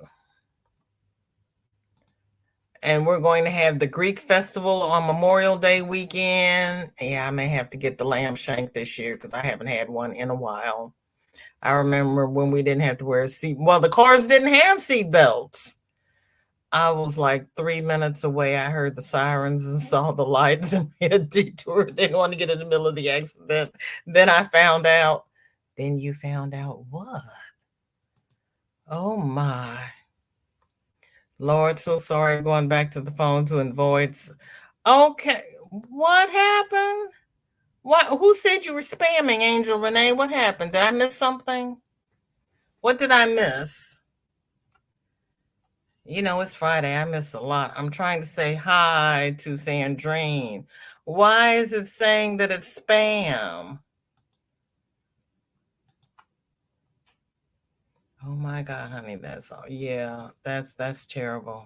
And we're going to have the Greek festival on Memorial Day weekend. Yeah, I may have to get the lamb shank this year because I haven't had one in a while. I remember when we didn't have to wear a seat. Well, the cars didn't have seat belts. I was like 3 minutes away. I heard the sirens and saw the lights and made a detour. Didn't want to get in the middle of the accident. Then I found out. Then you found out what? Oh my. Lord, so sorry. Going back to the phone to avoid. Okay, what happened? What? Who said you were spamming, Angel Renee? What happened? Did I miss something? What did I miss? It's Friday. I miss a lot. I'm trying to say hi to Sandrine. Why is it saying that it's spam? Oh my God, honey, that's all. Yeah, that's terrible.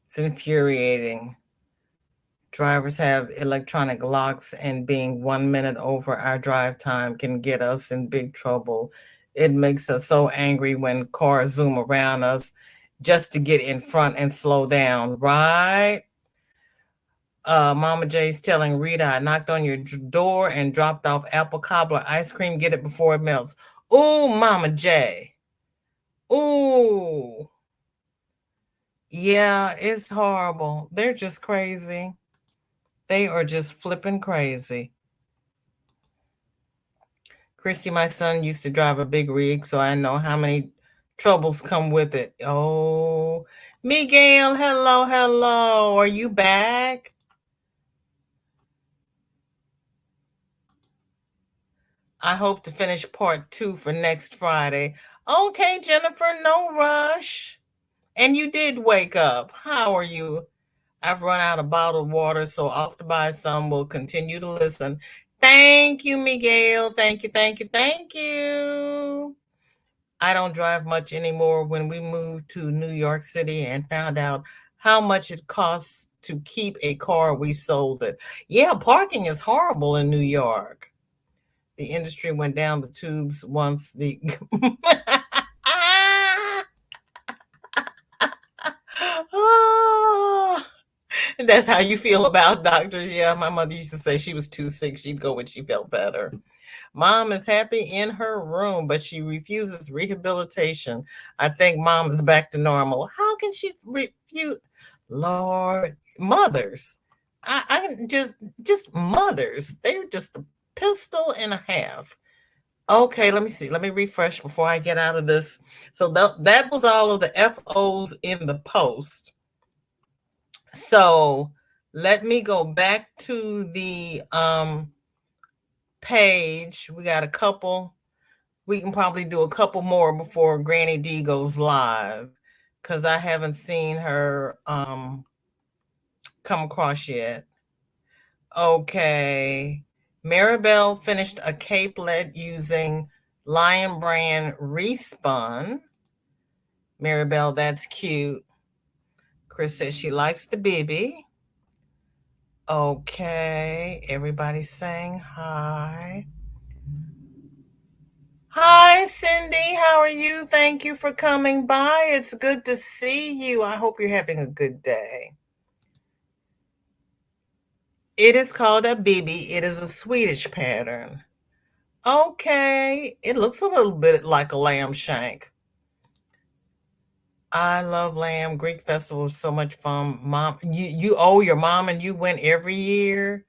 It's infuriating. Drivers have electronic locks, and being 1 minute over our drive time can get us in big trouble. It makes us so angry when cars zoom around us just to get in front and slow down, right? Mama J's telling Rita, I knocked on your door and dropped off apple cobbler ice cream. Get it before it melts. Ooh, Mama J. Ooh. Yeah, it's horrible. They're just crazy. They are just flipping crazy. Christy, my son, used to drive a big rig, so I know how many troubles come with it. Oh, Miguel, hello, hello. Are you back? I hope to finish part 2 for next Friday. Okay, Jennifer, no rush. And you did wake up. How are you? I've run out of bottled water, so off to buy some. We'll continue to listen. Thank you, Miguel. Thank you, thank you, thank you. I don't drive much anymore. When we moved to New York City and found out how much it costs to keep a car, we sold it. Yeah, parking is horrible in New York. The industry went down the tubes once the oh, that's how you feel about doctors. Yeah, my mother used to say she was too sick. She'd go when she felt better. Mom is happy in her room, but she refuses rehabilitation. I think mom is back to normal. How can she refuse? Lord, mothers. I just mothers. They're just a pistol and a half. Okay, let me see. Let me refresh before I get out of this. So that was all of the FOs in the post. So let me go back to the page. We got a couple. We can probably do a couple more before Granny D goes live because I haven't seen her come across yet. Okay. Maribel finished a capelet using Lion Brand Respun. Maribel, that's cute. Chris says she likes the baby. Okay. Everybody's saying hi. Hi, Cindy. How are you? Thank you for coming by. It's good to see you. I hope you're having a good day. It is called a bibi. It is a Swedish pattern. Okay. It looks a little bit like a lamb shank. I love lamb. Greek festival is so much fun. Mom, you owe your mom and you went every year.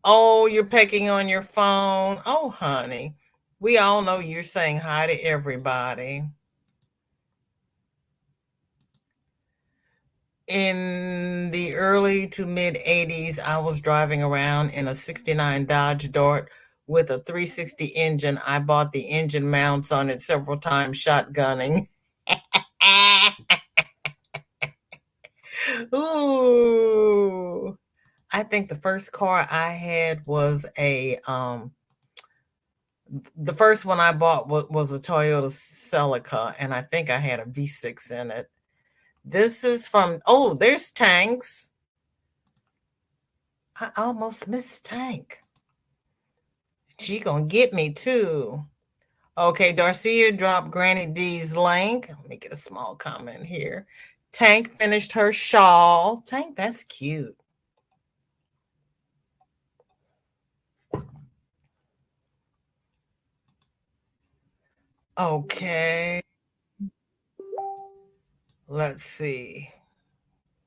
Oh, you're pecking on your phone. Oh, honey. We all know you're saying hi to everybody. In the early to mid 80s, I was driving around in a 69 Dodge Dart with a 360 engine. I bought the engine mounts on it several times, shotgunning. Ooh. I think the first car I had was the first one I bought was a Toyota Celica, and I think I had a V6 in it. This is from, oh, there's Tanks. I almost missed Tank. She gonna get me too. Okay, Darcia dropped Granny D's link. Let me get a small comment here. Tank finished her shawl. Tank, that's cute. Okay. Let's see.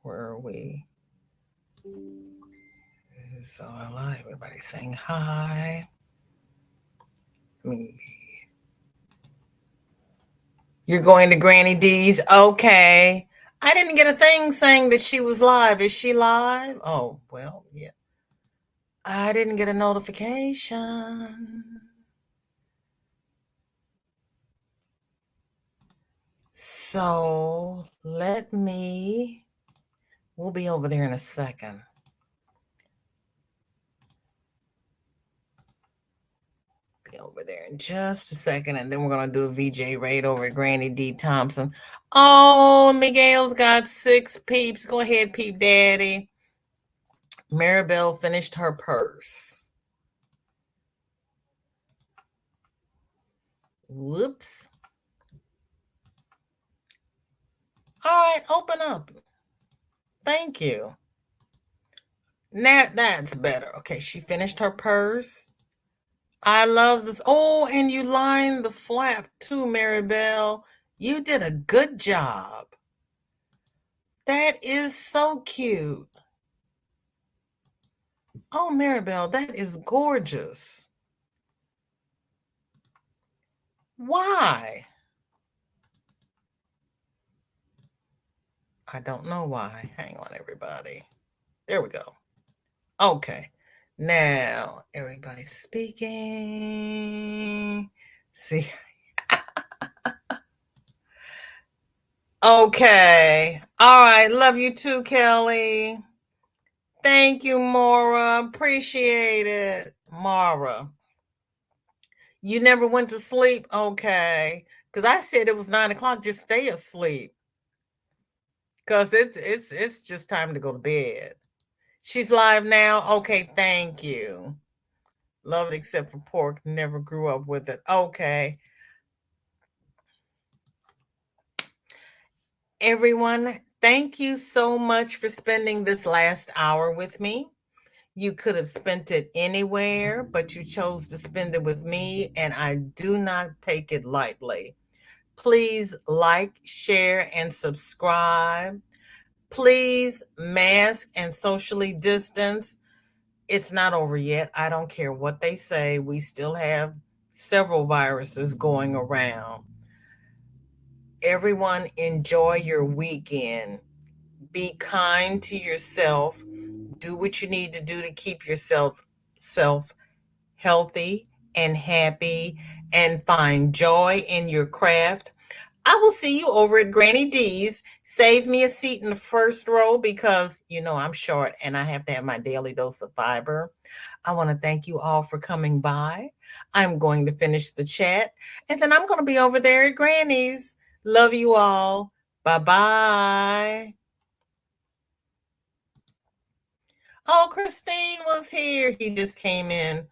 Where are we? So I like everybody saying hi. Me. You're going to Granny D's? Okay. I didn't get a thing saying that she was live. Is she live? Oh, well, yeah. I didn't get a notification. So we'll be over there in a second. Be over there in just a second, and then we're going to do a VJ raid over at Granny D. Thompson. Oh, Miguel's got 6 peeps. Go ahead, peep daddy. Maribel finished her purse. Whoops. All right, open up. Thank you. That's better. Okay, she finished her purse. I love this. Oh, and you lined the flap too, Maribel. You did a good job. That is so cute. Oh, Maribel, that is gorgeous. Why? I don't know why. Hang on, everybody. There we go. Okay. Now, everybody's speaking. See. Okay. All right. Love you too, Kelly. Thank you, Maura. Appreciate it. Maura. You never went to sleep? Okay. Because I said it was 9 o'clock. Just stay asleep. Because it's just time to go to bed. She's live now. Okay, thank you. Love it except for pork. Never grew up with it. Okay. Everyone, thank you so much for spending this last hour with me. You could have spent it anywhere, but you chose to spend it with me, and I do not take it lightly. Please like, share, and subscribe. Please mask and socially distance. It's not over yet. I don't care what they say. We still have several viruses going around. Everyone, enjoy your weekend. Be kind to yourself. Do what you need to do to keep yourself self healthy and happy and find joy in your craft. I will see you over at Granny D's. Save me a seat in the first row because I'm short and I have to have my daily dose of fiber. I want to thank you all for coming by. I'm going to finish the chat and then I'm going to be over there at Granny's. Love you all. Bye bye. Oh, Christine was here. He just came in.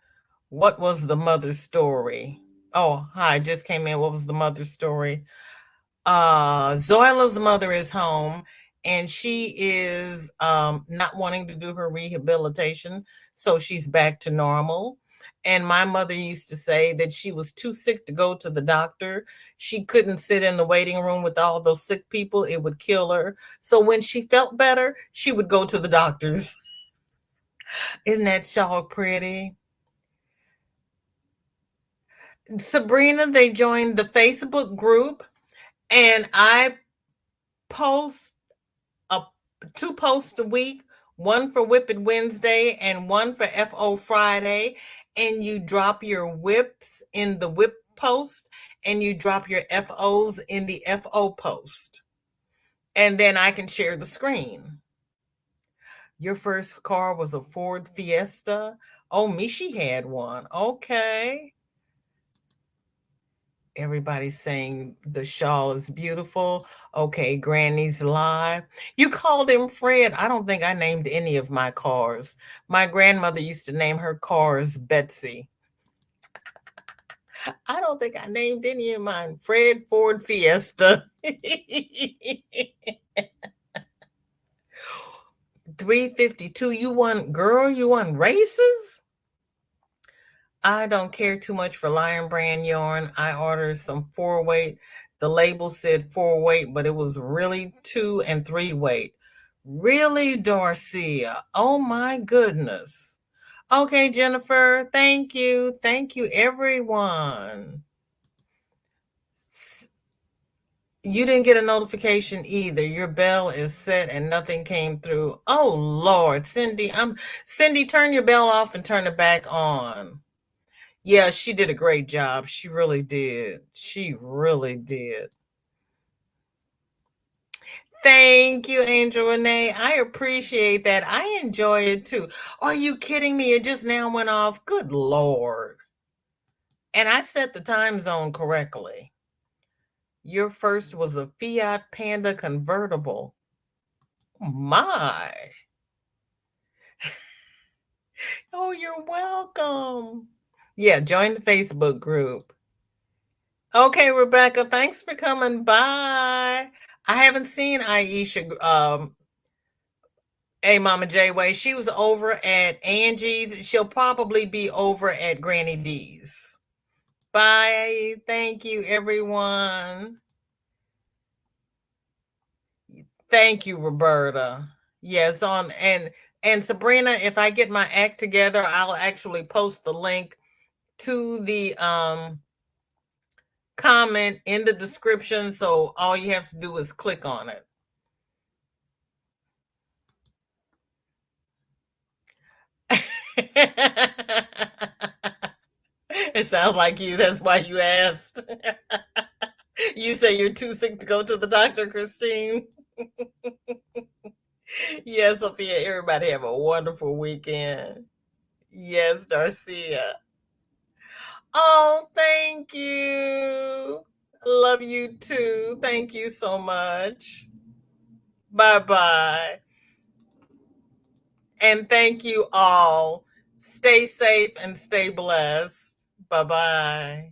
What was the mother's story? Oh, hi, just came in. What was the mother's story? Zoila's mother is home and she is not wanting to do her rehabilitation, so she's back to normal. And my mother used to say that she was too sick to go to the doctor. She couldn't sit in the waiting room with all those sick people, it would kill her. So when she felt better, she would go to the doctors. Isn't that shawl pretty? Sabrina, they joined the Facebook group, and I post a 2 posts a week, one for Whip It Wednesday and one for FO Friday. And you drop your whips in the whip post and you drop your FOs in the FO post. And then I can share the screen. Your first car was a Ford Fiesta. Oh, Mishi had one. Okay. Everybody's saying the shawl is beautiful. Okay, Granny's live. You called him Fred. I don't think I named any of my cars. My grandmother used to name her cars Betsy. I don't think I named any of mine. Fred, Ford, Fiesta. 352. You want, girl, you want races? I don't care too much for Lion Brand yarn. I ordered some 4-weight. The label said 4-weight, but it was really 2 and 3-weight. Really, Darcia? Oh my goodness. Okay, Jennifer, thank you. Thank you, everyone. You didn't get a notification either. Your bell is set and nothing came through. Oh Lord, Cindy, Cindy, turn your bell off and turn it back on. Yeah, she did a great job. She really did. She really did. Thank you, Angel Renee. I appreciate that. I enjoy it too. Are you kidding me? It just now went off. Good Lord. And I set the time zone correctly. Your first was a Fiat Panda convertible. My. Oh, you're welcome. Yeah, join the Facebook group. Okay, Rebecca, thanks for coming by. I haven't seen Aisha, Mama J Way. She was over at Angie's. She'll probably be over at Granny D's. Bye. Thank you, everyone. Thank you, Roberta. Yes, and And Sabrina, if I get my act together, I'll actually post the link to the comment in the description. So all you have to do is click on it. It sounds like you. That's why you asked. You say you're too sick to go to the doctor, Christine. Yes, Sophia, everybody have a wonderful weekend. Yes, Darcia. Oh, thank you. Love you too. Thank you so much. Bye bye. And thank you all. Stay safe and stay blessed. Bye bye.